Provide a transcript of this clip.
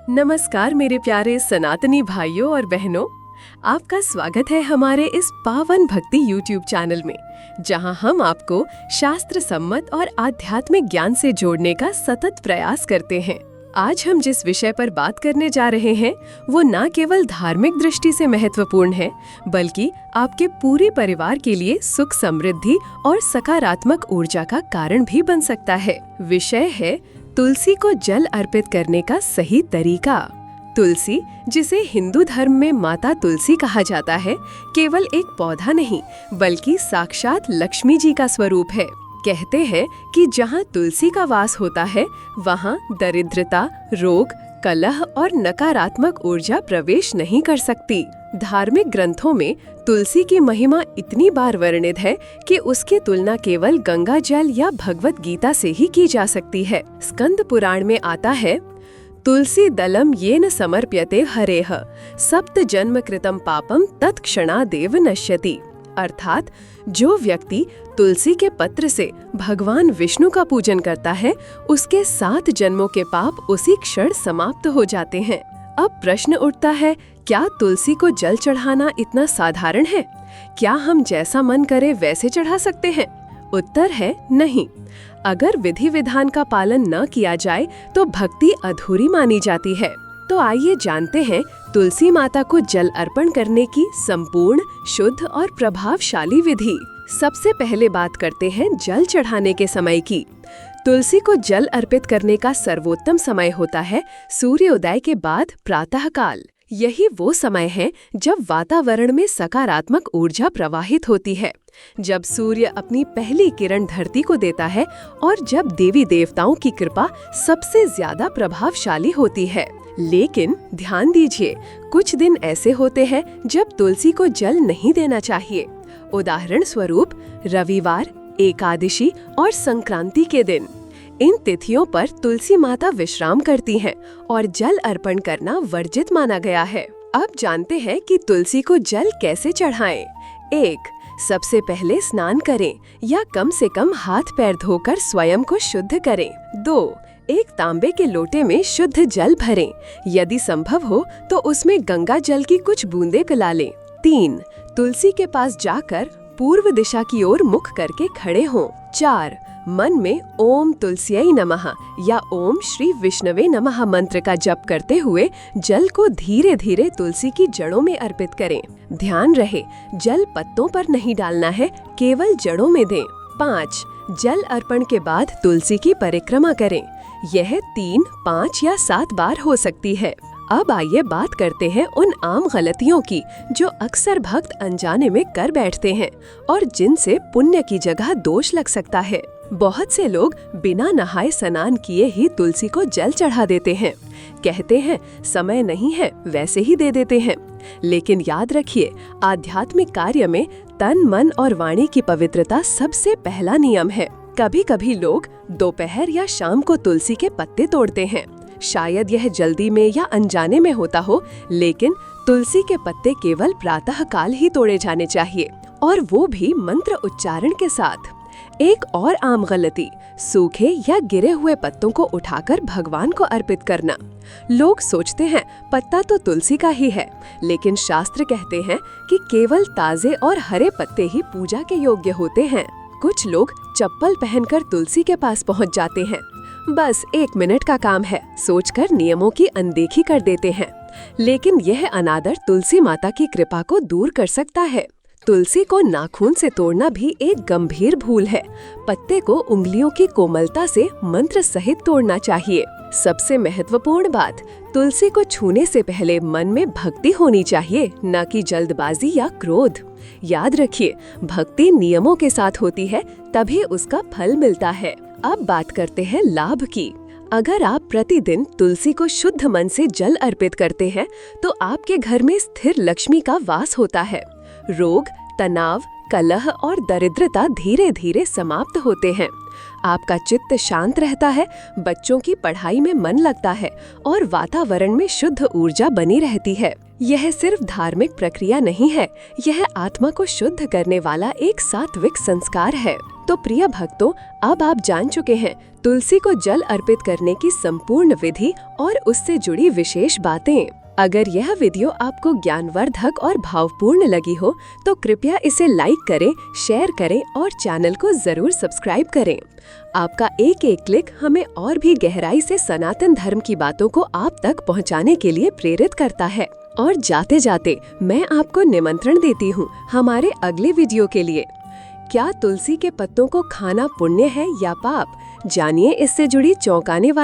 नमस्कार मेरे प्यारे सनातनी भाइयों और बहनों, आपका स्वागत है हमारे इस पावन भक्ति YouTube चैनल में, जहां हम आपको शास्त्र सम्मत और आध्यात्मिक ज्ञान से जोड़ने का सतत प्रयास करते हैं। आज हम जिस विषय पर बात करने जा रहे हैं वो न केवल धार्मिक दृष्टि से महत्वपूर्ण है, बल्कि आपके पूरे परिवार के लिए सुख समृद्धि और सकारात्मक ऊर्जा का कारण भी बन सकता है। विषय है तुलसी को जल अर्पित करने का सही तरीका। तुलसी, जिसे हिंदू धर्म में माता तुलसी कहा जाता है, केवल एक पौधा नहीं बल्कि साक्षात लक्ष्मी जी का स्वरूप है। कहते हैं कि जहाँ तुलसी का वास होता है वहाँ दरिद्रता, रोग, कलह और नकारात्मक ऊर्जा प्रवेश नहीं कर सकती। धार्मिक ग्रंथों में तुलसी की महिमा इतनी बार वर्णित है कि उसकी तुलना केवल गंगा जल या भगवत गीता से ही की जा सकती है। स्कंद पुराण में आता है, तुलसी दलम येन समर्प्यते हरेह सप्त जन्म कृतम पापम तत्क्षणादेव नश्यति। अर्थात जो व्यक्ति तुलसी के पत्र से भगवान विष्णु का पूजन करता है, उसके 7 जन्मों के पाप उसी क्षण समाप्त हो जाते हैं। अब प्रश्न उठता है, क्या तुलसी को जल चढ़ाना इतना साधारण है? क्या हम जैसा मन करे वैसे चढ़ा सकते हैं? उत्तर है नहीं। अगर विधि विधान का पालन न किया जाए तो भक्ति अधूरी मानी जाती है। तो आइए जानते हैं तुलसी माता को जल अर्पण करने की संपूर्ण, शुद्ध और प्रभावशाली विधि। सबसे पहले बात करते हैं जल चढ़ाने के समय की। तुलसी को जल अर्पित करने का सर्वोत्तम समय होता है सूर्योदय के बाद प्रातः काल। यही वो समय है जब वातावरण में सकारात्मक ऊर्जा प्रवाहित होती है, जब सूर्य अपनी पहली किरण धरती को देता है और जब देवी देवताओं की कृपा सबसे ज्यादा प्रभावशाली होती है। लेकिन ध्यान दीजिए, कुछ दिन ऐसे होते हैं जब तुलसी को जल नहीं देना चाहिए। उदाहरण स्वरूप रविवार, एकादशी और संक्रांति के दिन। इन तिथियों पर तुलसी माता विश्राम करती हैं और जल अर्पण करना वर्जित माना गया है। अब जानते हैं कि तुलसी को जल कैसे चढ़ाएं। 1. सबसे पहले स्नान करें या कम से कम हाथ पैर धोकर स्वयं को शुद्ध करें। 2. एक तांबे के लोटे में शुद्ध जल भरें। यदि संभव हो तो उसमें गंगा जल की कुछ बूंदें पिला लें। 3. तुलसी के पास जाकर पूर्व दिशा की ओर मुख करके खड़े हों। 4. मन में ओम तुलस्यै नमः या ओम श्री विष्णवे नमः मंत्र का जप करते हुए जल को धीरे धीरे तुलसी की जड़ों में अर्पित करें। ध्यान रहे, जल पत्तों पर नहीं डालना है, केवल जड़ों में दें। 5. जल अर्पण के बाद तुलसी की परिक्रमा करें। यह 3, 5 या 7 बार हो सकती है। अब आइए बात करते हैं उन आम गलतियों की जो अक्सर भक्त अनजाने में कर बैठते हैं और जिनसे पुण्य की जगह दोष लग सकता है। बहुत से लोग बिना नहाए स्नान किए ही तुलसी को जल चढ़ा देते हैं। कहते हैं समय नहीं है, वैसे ही दे देते हैं। लेकिन याद रखिए, आध्यात्मिक कार्य में तन, मन और वाणी की पवित्रता सबसे पहला नियम है। कभी कभी लोग दोपहर या शाम को तुलसी के पत्ते तोड़ते हैं। शायद यह जल्दी में या अनजाने में होता हो, लेकिन तुलसी के पत्ते केवल प्रातः काल ही तोड़े जाने चाहिए, और वो भी मंत्र उच्चारण के साथ। एक और आम गलती, सूखे या गिरे हुए पत्तों को उठाकर भगवान को अर्पित करना। लोग सोचते हैं पत्ता तो तुलसी का ही है, लेकिन शास्त्र कहते हैं कि केवल ताजे और हरे पत्ते ही पूजा के योग्य होते हैं। कुछ लोग चप्पल पहनकर तुलसी के पास पहुंच जाते हैं। बस 1 मिनट का काम है, सोचकर नियमों की अनदेखी कर देते हैं। लेकिन यह अनादर तुलसी माता की कृपा को दूर कर सकता है। तुलसी को नाखून से तोड़ना भी एक गंभीर भूल है। पत्ते को उंगलियों की कोमलता से मंत्र सहित तोड़ना चाहिए। सबसे महत्वपूर्ण बात, तुलसी को छूने से पहले मन में भक्ति होनी चाहिए, न कि जल्दबाजी या क्रोध। याद रखिए, भक्ति नियमों के साथ होती है, तभी उसका फल मिलता है। अब बात करते हैं लाभ की। अगर आप प्रतिदिन तुलसी को शुद्ध मन से जल अर्पित करते हैं, तो आपके घर में स्थिर लक्ष्मी का वास होता है। रोग, तनाव, कलह और दरिद्रता धीरे धीरे समाप्त होते हैं। आपका चित्त शांत रहता है, बच्चों की पढ़ाई में मन लगता है और वातावरण में शुद्ध ऊर्जा बनी रहती है। यह सिर्फ धार्मिक प्रक्रिया नहीं है, यह आत्मा को शुद्ध करने वाला एक सात्विक संस्कार है। तो प्रिय भक्तों, अब आप जान चुके हैं तुलसी को जल अर्पित करने की संपूर्ण विधि और उससे जुड़ी विशेष बातें। अगर यह वीडियो आपको ज्ञानवर्धक और भावपूर्ण लगी हो तो कृपया इसे लाइक करें, शेयर करें और चैनल को जरूर सब्सक्राइब करें। आपका एक एक क्लिक हमें और भी गहराई से सनातन धर्म की बातों को आप तक पहुंचाने के लिए प्रेरित करता है। और जाते जाते मैं आपको निमंत्रण देती हूँ हमारे अगले वीडियो के लिए। क्या तुलसी के पत्तों को खाना पुण्य है या पाप? जानिए इससे जुड़ी चौंकाने वाली